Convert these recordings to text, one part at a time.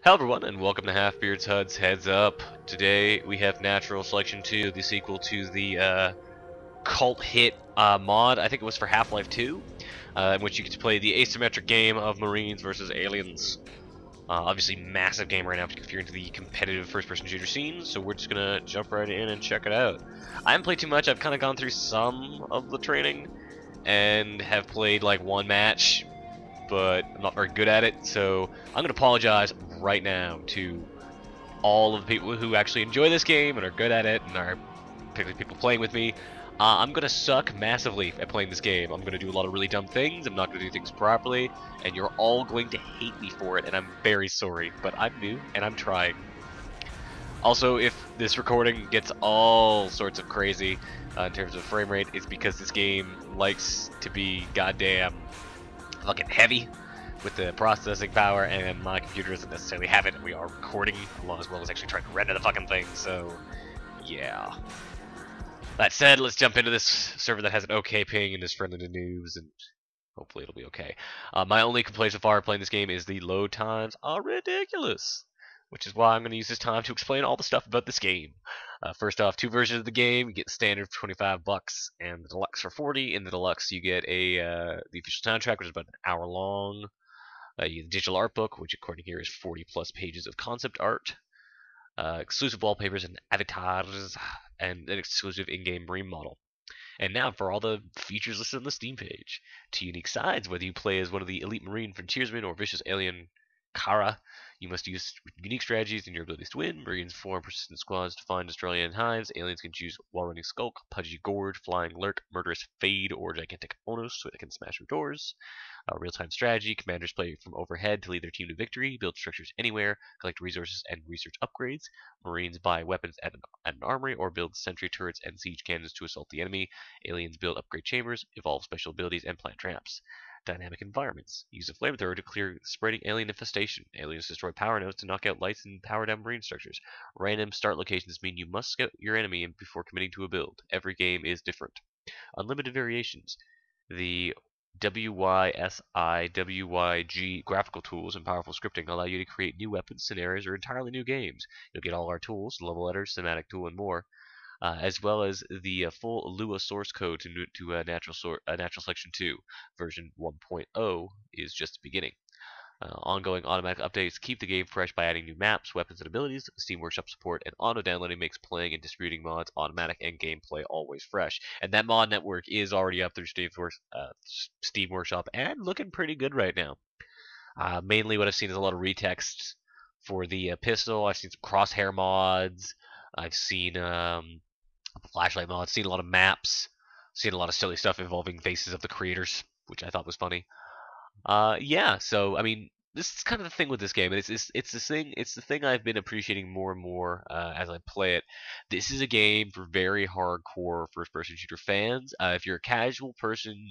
Hello everyone, and welcome to Halfbeard's HUD's Heads Up. Today we have Natural Selection 2, the sequel to the cult hit mod, I think it was for Half-Life 2, in which you get to play the asymmetric game of Marines versus aliens. Obviously massive game right now if you're into the competitive first-person shooter scene, so we're just gonna jump right in and check it out. I haven't played too much, I've kind of gone through some of the training, and have played like one match, but I'm not very good at it, so I'm going to apologize right now to all of the people who actually enjoy this game and are good at it and are particularly people playing with me. I'm going to suck massively at playing this game. I'm going to do a lot of really dumb things, I'm not going to do things properly, and you're all going to hate me for it, and I'm very sorry, but I'm new and I'm trying. Also, if this recording gets all sorts of crazy in terms of frame rate, it's because this game likes to be goddamn fucking heavy with the processing power, and my computer doesn't necessarily have it. We are recording as well as actually trying to render the fucking thing, so yeah. That said, let's jump into this server that has an okay ping and is friendly to noobs, and hopefully it'll be okay. My only complaint so far playing this game is the load times are ridiculous, which is why I'm going to use this time to explain all the stuff about this game. First off, two versions of the game. You get the standard for 25 bucks and the deluxe for 40. In the deluxe, you get the official soundtrack, which is about an hour long. You get the digital art book, which according here is 40 plus pages of concept art. Exclusive wallpapers and avatars, and an exclusive in-game Marine model. And now for all the features listed on the Steam page. 2 unique sides, whether you play as one of the elite Marine frontiersmen or vicious alien Kara, you must use unique strategies in your abilities to win. Marines form persistent squads to find destroy alien hives. Aliens can choose wall-running skulk, pudgy gourd, flying lurk, murderous fade, or gigantic onos so they can smash through doors. Real-time strategy, commanders play from overhead to lead their team to victory, build structures anywhere, collect resources and research upgrades. Marines buy weapons at an armory or build sentry turrets and siege cannons to assault the enemy. Aliens build upgrade chambers, evolve special abilities, and plant traps. Dynamic environments. Use a flamethrower to clear spreading alien infestation. Aliens destroy power nodes to knock out lights and power down marine structures. Random start locations mean you must scout your enemy before committing to a build. Every game is different. Unlimited variations. The WYSI, WYG graphical tools and powerful scripting allow you to create new weapons, scenarios, or entirely new games. You'll get all our tools, level editors, cinematic tool, and more. As well as the full Lua source code to Natural Selection 2. Version 1.0 is just the beginning. Ongoing automatic updates keep the game fresh by adding new maps, weapons, and abilities. Steam Workshop support and auto downloading makes playing and distributing mods automatic and gameplay always fresh. And that mod network is already up through Steam Workshop and looking pretty good right now. Mainly what I've seen is a lot of retexts for the pistol. I've seen some crosshair mods. I've seen flashlight mods. Seen a lot of maps. Seen a lot of silly stuff involving faces of the creators, which I thought was funny. Yeah. So I mean, this is kind of the thing with this game. It's the thing I've been appreciating more and more as I play it. This is a game for very hardcore first-person shooter fans. If you're a casual person,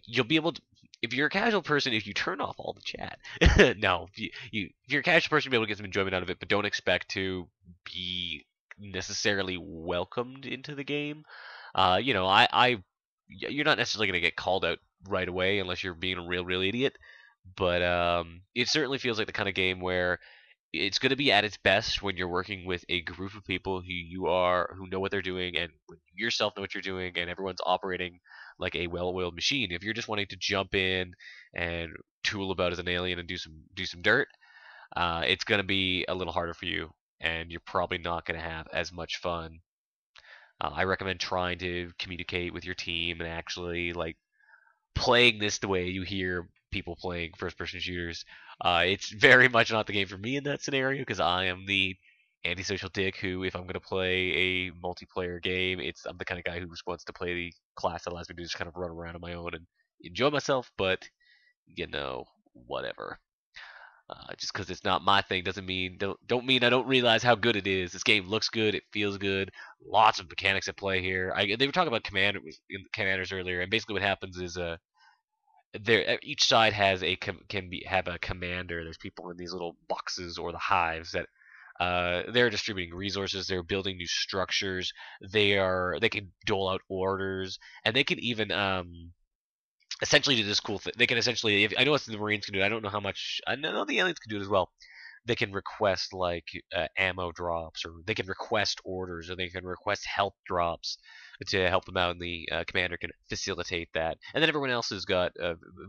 you'll be able to. If you're a casual person, if you turn off all the chat, no, if you're a casual person, you'll be able to get some enjoyment out of it, but don't expect to be necessarily welcomed into the game. You know, you're not necessarily going to get called out right away unless you're being a real idiot. But it certainly feels like the kind of game where it's going to be at its best when you're working with a group of people who know what they're doing, and when you yourself know what you're doing, and everyone's operating like a well-oiled machine. If you're just wanting to jump in and tool about as an alien and do some dirt, it's going to be a little harder for you, and you're probably not going to have as much fun. I recommend trying to communicate with your team and actually like playing this the way you hear people playing first-person shooters. It's very much not the game for me in that scenario because I am the antisocial dick who, if I'm going to play a multiplayer game, I'm the kind of guy who just wants to play the class that allows me to just kind of run around on my own and enjoy myself, but, whatever. Just because it's not my thing doesn't mean don't mean I don't realize how good it is. This game looks good, it feels good, lots of mechanics at play here. They were talking about commanders earlier, and basically what happens is each side has have a commander. There's people in these little boxes or the hives that they're distributing resources. They're building new structures. They can dole out orders, and they can even essentially do this cool thing. They can essentially, I know what the Marines can do. I don't know how much. I know the aliens can do it as well. they can request like ammo drops, or they can request orders, or they can request health drops to help them out, and the commander can facilitate that. And then everyone else has got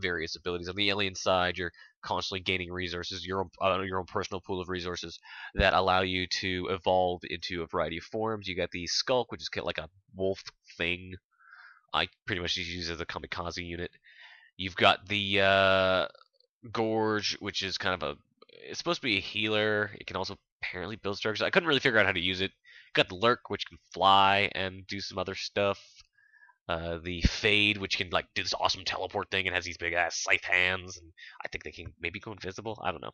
various abilities. On the alien side, you're constantly gaining resources, your own personal pool of resources that allow you to evolve into a variety of forms. You got the Skulk, which is kind of like a wolf thing. I pretty much just use it as a kamikaze unit. You've got the Gorge, which is kind of a, it's supposed to be a healer. It can also apparently build structures. I couldn't really figure out how to use it. Got the Lurk, which can fly and do some other stuff. The Fade, which can like do this awesome teleport thing and has these big ass scythe hands, and I think they can maybe go invisible. I don't know.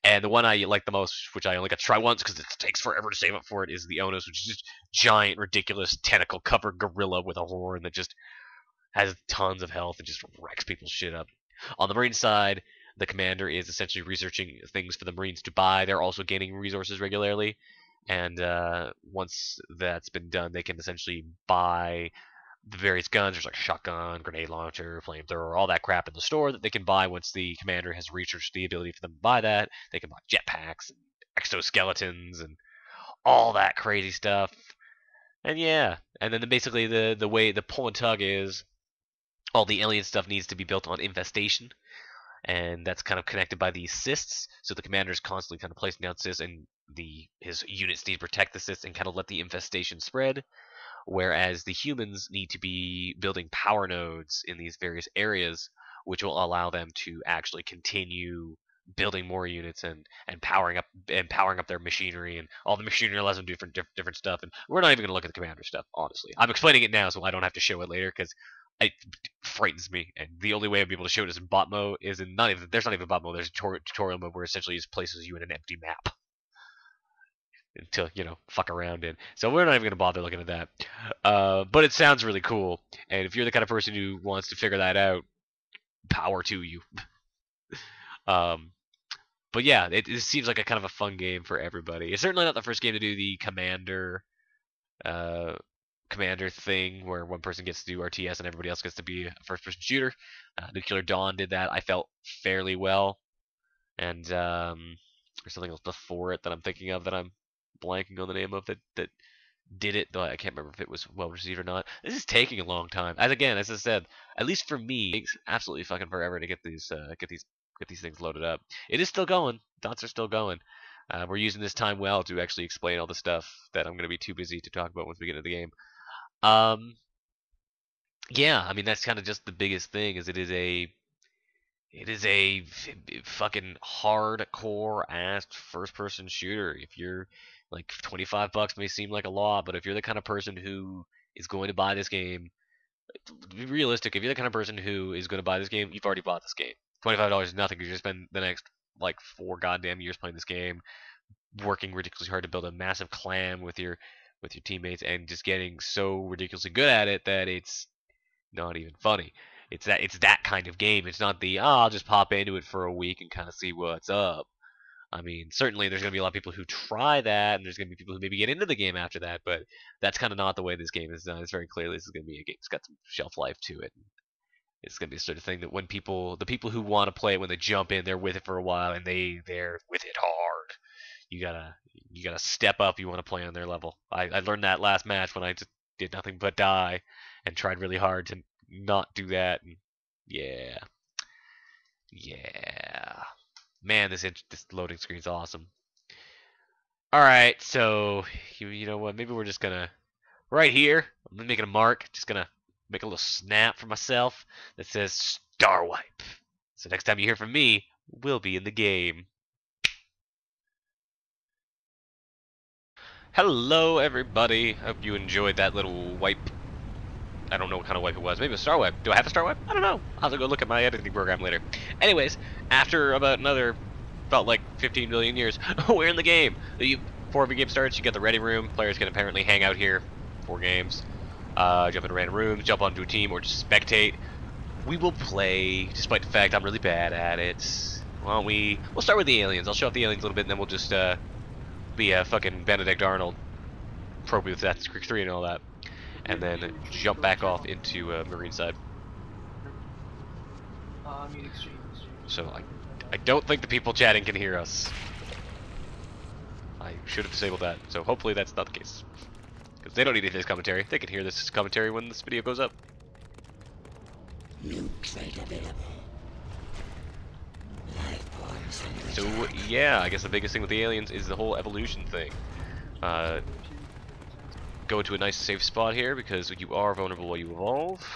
And the one I like the most, which I only got to try once because it takes forever to save up for it, is the Onus, which is just giant, ridiculous tentacle covered gorilla with a horn that just has tons of health and just wrecks people's shit up. On the Marine side, the commander is essentially researching things for the Marines to buy. They're also gaining resources regularly, and once that's been done, they can essentially buy the various guns. There's like shotgun, grenade launcher, flamethrower, all that crap in the store that they can buy once the commander has researched the ability for them to buy that. They can buy jetpacks, and exoskeletons, and all that crazy stuff. And yeah, and then basically the way the pull and tug is, all the alien stuff needs to be built on infestation, and that's kind of connected by these cysts. So the commander is constantly kind of placing down cysts, and his units need to protect the cysts and kind of let the infestation spread. Whereas the humans need to be building power nodes in these various areas, which will allow them to actually continue building more units and powering up their machinery, and all the machinery allows them to do different stuff. And we're not even going to look at the commander stuff, honestly. I'm explaining it now so I don't have to show it later, because it frightens me, and the only way I'll be able to show it is in bot mode. There's not even bot mode. There's a tutorial mode where essentially it places you in an empty map to, fuck around in. So we're not even gonna bother looking at that. But it sounds really cool, and if you're the kind of person who wants to figure that out, power to you. But yeah, it seems like a kind of a fun game for everybody. It's certainly not the first game to do the commander thing, where one person gets to do RTS and everybody else gets to be a first-person shooter. Nuclear Dawn did that, I felt, fairly well. And there's something else before it that I'm thinking of that I'm blanking on the name of that did it, though I can't remember if it was well received or not. This is taking a long time. As I said, at least for me, it takes absolutely fucking forever to get these things loaded up. It is still going. Dots are still going. We're using this time well to actually explain all the stuff that I'm going to be too busy to talk about once we get into the game. Yeah, I mean, that's kind of just the biggest thing, is it is a fucking hardcore ass first person shooter. If you're like, $25 may seem like a lot, but if you're the kind of person who is going to buy this game, be realistic. If you're the kind of person who is going to buy this game, you've already bought this game. $25 is nothing. You're just spend the next like 4 goddamn years playing this game, working ridiculously hard to build a massive clan with your teammates, and just getting so ridiculously good at it that it's not even funny. It's that kind of game. It's not the, I'll just pop into it for a week and kind of see what's up. I mean, certainly there's going to be a lot of people who try that, and there's going to be people who maybe get into the game after that, but that's kind of not the way this game is done. It's very clearly, this is going to be a game that's got some shelf life to it. It's going to be the sort of thing that when the people who want to play it, when they jump in, they're with it for a while, and they're with it hard. You gotta step up. You want to play on their level. I learned that last match when I just did nothing but die, and tried really hard to not do that. And yeah, man, this loading screen's awesome. All right, so you know what? Maybe we're just gonna right here. I'm making a mark. Just gonna make a little snap for myself that says Star Wipe. So next time you hear from me, we'll be in the game. Hello, everybody. Hope you enjoyed that little wipe. I don't know what kind of wipe it was. Maybe a star wipe. Do I have a star wipe? I don't know. I'll have to go look at my editing program later. Anyways, after about felt like 15 million years, we're in the game. Before every game starts, you get the ready room. Players can apparently hang out here for games. Jump into random rooms, jump onto a team, or just spectate. We will play, despite the fact I'm really bad at it. Well, we'll start with the aliens. I'll show off the aliens a little bit, and then we'll just be a fucking Benedict Arnold, appropriate with Assassin's Creed 3 and all that, and then jump back off into Marine side. So I don't think the people chatting can hear us. should have disabled that. So hopefully that's not the case. Because they don't need this commentary. They can hear this commentary when this video goes up. New trait available. So yeah, I guess the biggest thing with the aliens is the whole evolution thing. Go to a nice safe spot here because you are vulnerable while you evolve.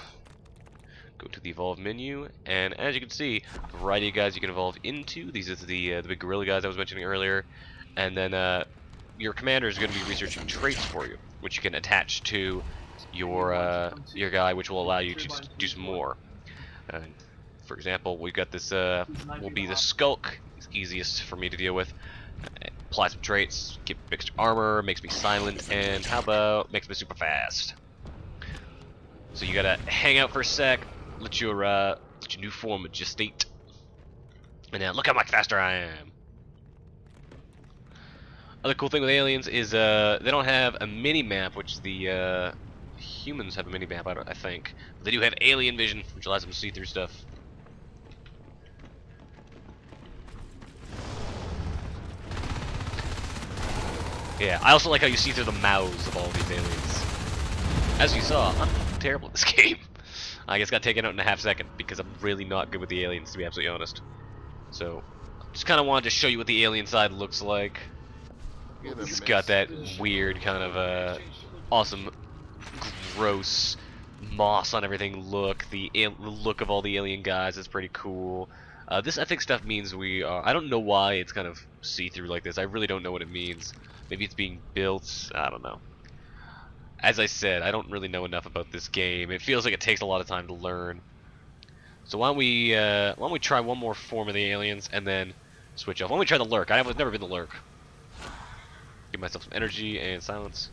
Go to the evolve menu, and as you can see, a variety of guys you can evolve into. These are the big gorilla guys I was mentioning earlier, and then your commander is going to be researching traits for you, which you can attach to your guy, which will allow you to just do some more. For example, we got this will be the Skulk. It's easiest for me to deal with. Apply some traits, get extra armor, makes me silent, and how about makes me super fast. So you gotta hang out for a sec, let your new form gestate, and now look how much faster I am. Other cool thing with aliens is they don't have a mini map, which the humans have a mini map. I think but they do have alien vision, which allows them to see through stuff. Yeah, I also like how you see through the mouths of all these aliens. As you saw, I'm terrible at this game. I guess got taken out in a half second because I'm really not good with the aliens, to be absolutely honest. So, just kind of wanted to show you what the alien side looks like. It's got that weird kind of awesome, gross moss on everything look. The look of all the alien guys is pretty cool. This I think stuff means we are. I don't know why it's kind of see-through like this. I really don't know what it means. Maybe it's being built. I don't know. As I said, I don't really know enough about this game. It feels like it takes a lot of time to learn. So why don't we try one more form of the aliens and then switch off? Why don't we try the lurk? I've never been the lurk. Give myself some energy and silence.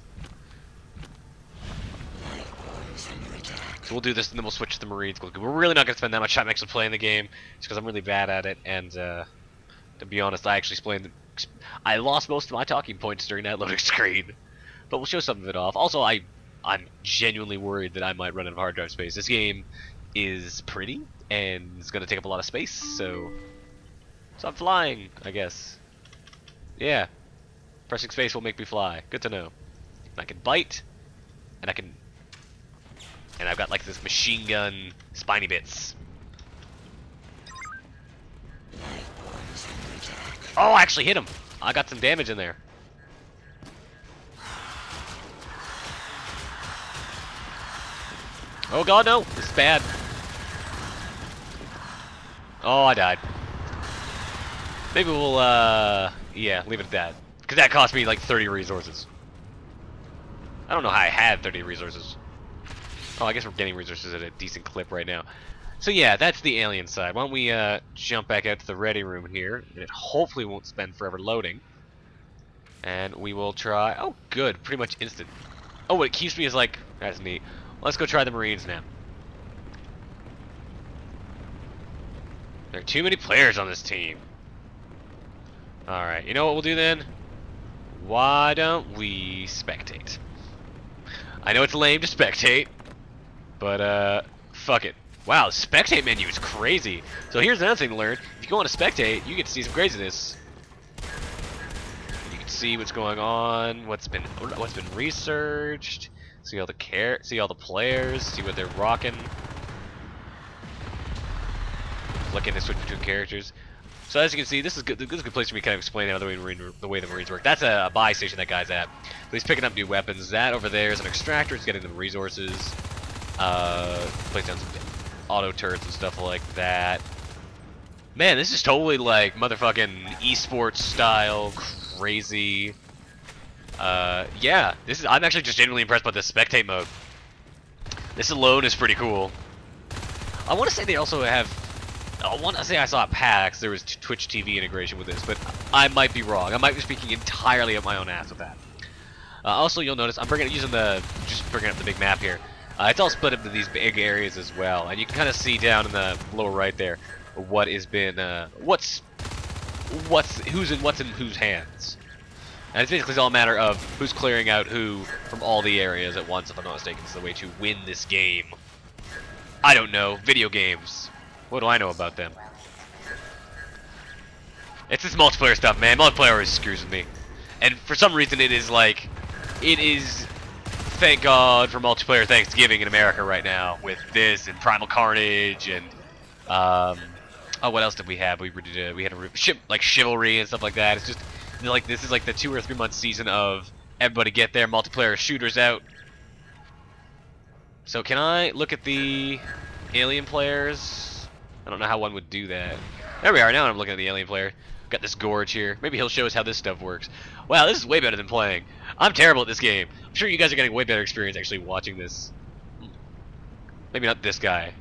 So we'll do this and then we'll switch to the Marines. We're really not going to spend that much time actually playing the game, just because I'm really bad at it. And to be honest, I lost most of my talking points during that loading screen. But we'll show some of it off. Also, I'm genuinely worried that I might run out of hard drive space. This game is pretty, and it's going to take up a lot of space, so I'm flying, I guess. Yeah. Pressing space will make me fly. Good to know. And I can bite, and I've got like this machine gun spiny bits. Oh, I actually hit him. I got some damage in there. Oh god, no! This is bad. Oh, I died. Maybe we'll, yeah, leave it at that. Because that cost me like 30 resources. I don't know how I had 30 resources. Oh, I guess we're getting resources at a decent clip right now. So yeah, that's the alien side. Why don't we jump back out to the ready room here. And it hopefully won't spend forever loading. And we will try... Oh, good. Pretty much instant. Oh, what it keeps me is like... That's neat. Let's go try the Marines now. There are too many players on this team. Alright, you know what we'll do then? Why don't we spectate? I know it's lame to spectate, but fuck it. Wow, the spectate menu is crazy. So here's another thing to learn. If you go on to spectate, you get to see some craziness. You can see what's going on, what's been researched. See all the players, see what they're rocking. Looking to switch between characters. So as you can see, this is good. This is a good place for me to kind of explain how the way the Marines work. That's a buy station that guy's at. So he's picking up new weapons. That over there is an extractor. He's getting the resources. Place down some auto turrets and stuff like that. Man, this is totally like motherfucking esports style, crazy. Yeah, I'm actually just genuinely impressed by this spectate mode. This alone is pretty cool. I want to say they also have... I want to say I saw at PAX there was Twitch TV integration with this, but I might be wrong. I might be speaking entirely up my own ass with that. Also, you'll notice I'm just bringing up the big map here. It's all split into these big areas as well, and you can kind of see down in the lower right there what has been who's in whose hands. And it's basically all a matter of who's clearing out who from all the areas at once, if I'm not mistaken. It's the way to win this game. I don't know. Video games. What do I know about them? It's this multiplayer stuff, man. Multiplayer always screws with me. And for some reason it is like, it is, thank God for multiplayer Thanksgiving in America right now with this and Primal Carnage and oh, what else did we have? We had like Chivalry and stuff like that. It's just like this is like the 2 or 3 month season of everybody get their multiplayer shooters out. So can I look at the alien players? I don't know how one would do that. There we are. Now I'm looking at the alien player. Got this Gorge here. Maybe he'll show us how this stuff works. Wow, this is way better than playing. I'm terrible at this game. I'm sure you guys are getting way better experience actually watching this. Maybe not this guy.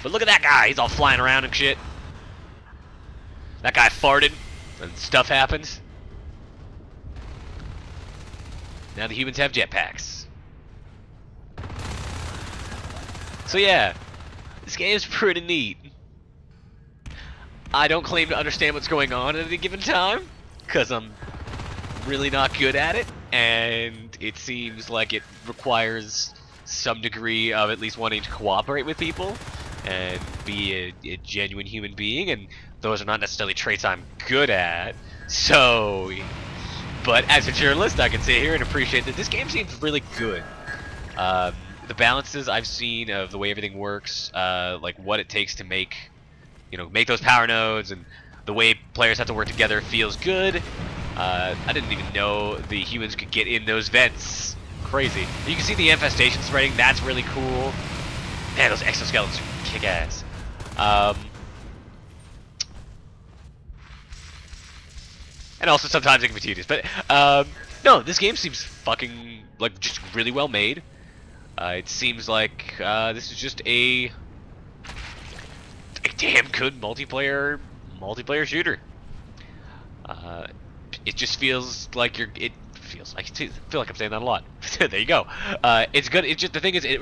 But look at that guy. He's all flying around and shit. That guy farted and stuff happens. Now the humans have jetpacks. So yeah, this game's pretty neat. I don't claim to understand what's going on at any given time, because I'm really not good at it, and it seems like it requires some degree of at least wanting to cooperate with people and be a genuine human being, and those are not necessarily traits I'm good at. So, but as a journalist, I can sit here and appreciate that this game seems really good. The balances I've seen of the way everything works, like what it takes to make those power nodes, and the way players have to work together feels good. I didn't even know the humans could get in those vents. Crazy. You can see the infestation spreading. That's really cool. Man, those exoskeletons are kick-ass. And also sometimes it can be tedious. But no, this game seems fucking like just really well made. It seems like this is just a damn good multiplayer shooter. It just feels like I feel like I'm saying that a lot. There you go. It's good. It's just, the thing is, it's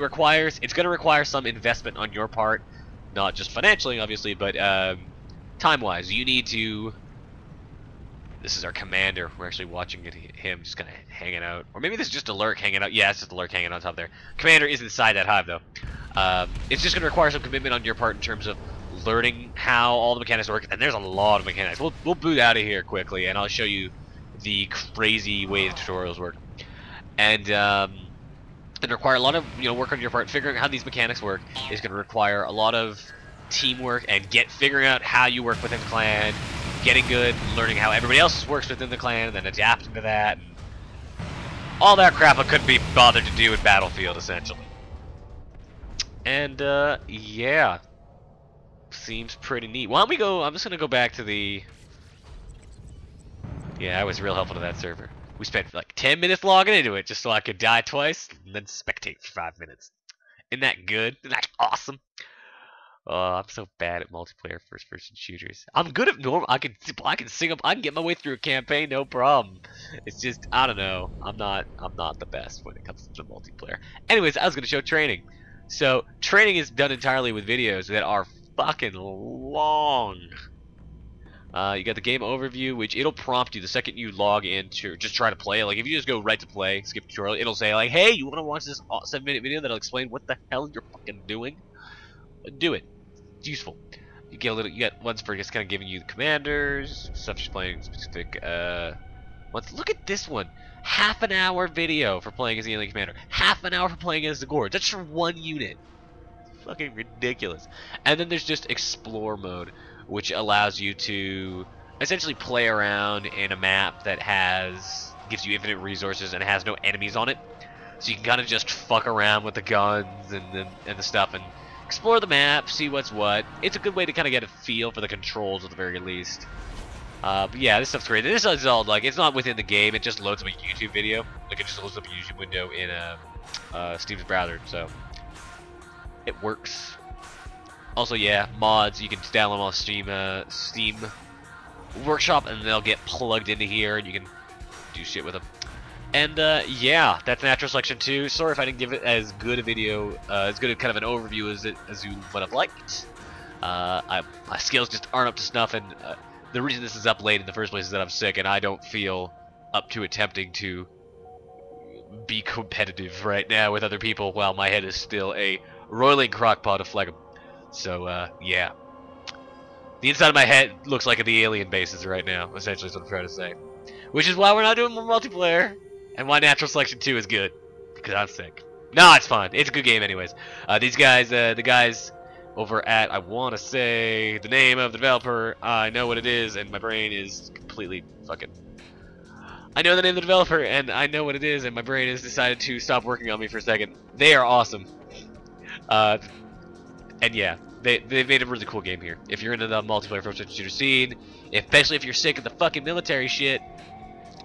going to require some investment on your part, not just financially, obviously, but time-wise. You need to. This is our commander. We're actually watching him just kind of hanging out, or maybe this is just a lurk hanging out. Yeah, it's just a lurk hanging on top there. Commander is inside that hive though. It's just going to require some commitment on your part in terms of learning how all the mechanics work, and there's a lot of mechanics. We'll boot out of here quickly, and I'll show you the crazy way the tutorials work. And it require a lot of work on your part. Figuring out how these mechanics work is going to require a lot of teamwork and figuring out how you work within the clan, getting good, learning how everybody else works within the clan, and then adapting to that, and all that crap I couldn't be bothered to do in Battlefield, essentially. And yeah. Seems pretty neat. Why don't we go? I'm just gonna go back to the. Yeah, I was real helpful to that server. We spent like 10 minutes logging into it just so I could die twice and then spectate for 5 minutes. Isn't that good? Isn't that awesome? Oh, I'm so bad at multiplayer first-person shooters. I'm good at normal. I can sing up. I can get my way through a campaign, no problem. It's just I don't know. I'm not the best when it comes to multiplayer. Anyways, I was gonna show training. So training is done entirely with videos that are fucking long. You got the game overview, which it'll prompt you the second you log in to just try to play. Like if you just go right to play, skip tutorial, it'll say like, "Hey, you want to watch this 7-minute video that'll explain what the hell you're fucking doing?" Do it. It's useful. You get ones for just kind of giving you the commanders, stuff just playing specific. Look at this one. Half an hour video for playing as the alien commander. Half an hour for playing as the Gorge. That's for one unit. Fucking ridiculous. And then there's just explore mode, which allows you to essentially play around in a map that gives you infinite resources and has no enemies on it. So you can kind of just fuck around with the guns and the stuff and explore the map, see what's what. It's a good way to kind of get a feel for the controls at the very least. But yeah, this stuff's great. This is all like, it's not within the game, it just loads up a YouTube video. Like it just loads up a YouTube window in Steam's browser, so it works. Also, yeah, mods, you can download them on Steam Workshop, and they'll get plugged into here, and you can do shit with them. And yeah, that's Natural Selection 2. Sorry if I didn't give it as good a video, as good a kind of an overview as you would have liked. My skills just aren't up to snuff, and the reason this is up late in the first place is that I'm sick, and I don't feel up to attempting to be competitive right now with other people while my head is still a roiling crockpot of phlegm. So, yeah. The inside of my head looks like the alien bases right now, essentially is what I'm trying to say. Which is why we're not doing more multiplayer, and why Natural Selection 2 is good. Because I'm sick. No, it's fun. It's a good game anyways. These guys, the guys over at, I want to say the name of the developer, I know what it is, and my brain is completely fucking... I know the name of the developer, and I know what it is, and my brain has decided to stop working on me for a second. They are awesome. And yeah, they've made a really cool game here. If you're into the multiplayer first-person shooter scene, especially if you're sick of the fucking military shit,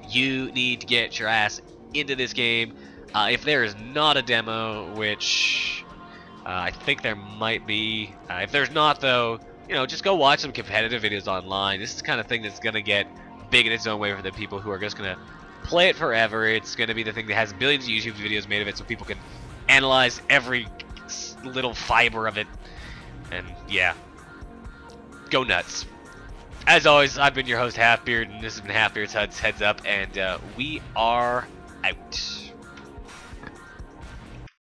you need to get your ass into this game. If there is not a demo, which I think there might be, if there's not though, you know, just go watch some competitive videos online. This is the kind of thing that's gonna get big in its own way for the people who are just gonna play it forever. It's gonna be the thing that has billions of YouTube videos made of it, so people can analyze every little fiber of it. And yeah, go nuts. As always, I've been your host, Halfbeard, and this has been Halfbeard's Heads Up, and we are out.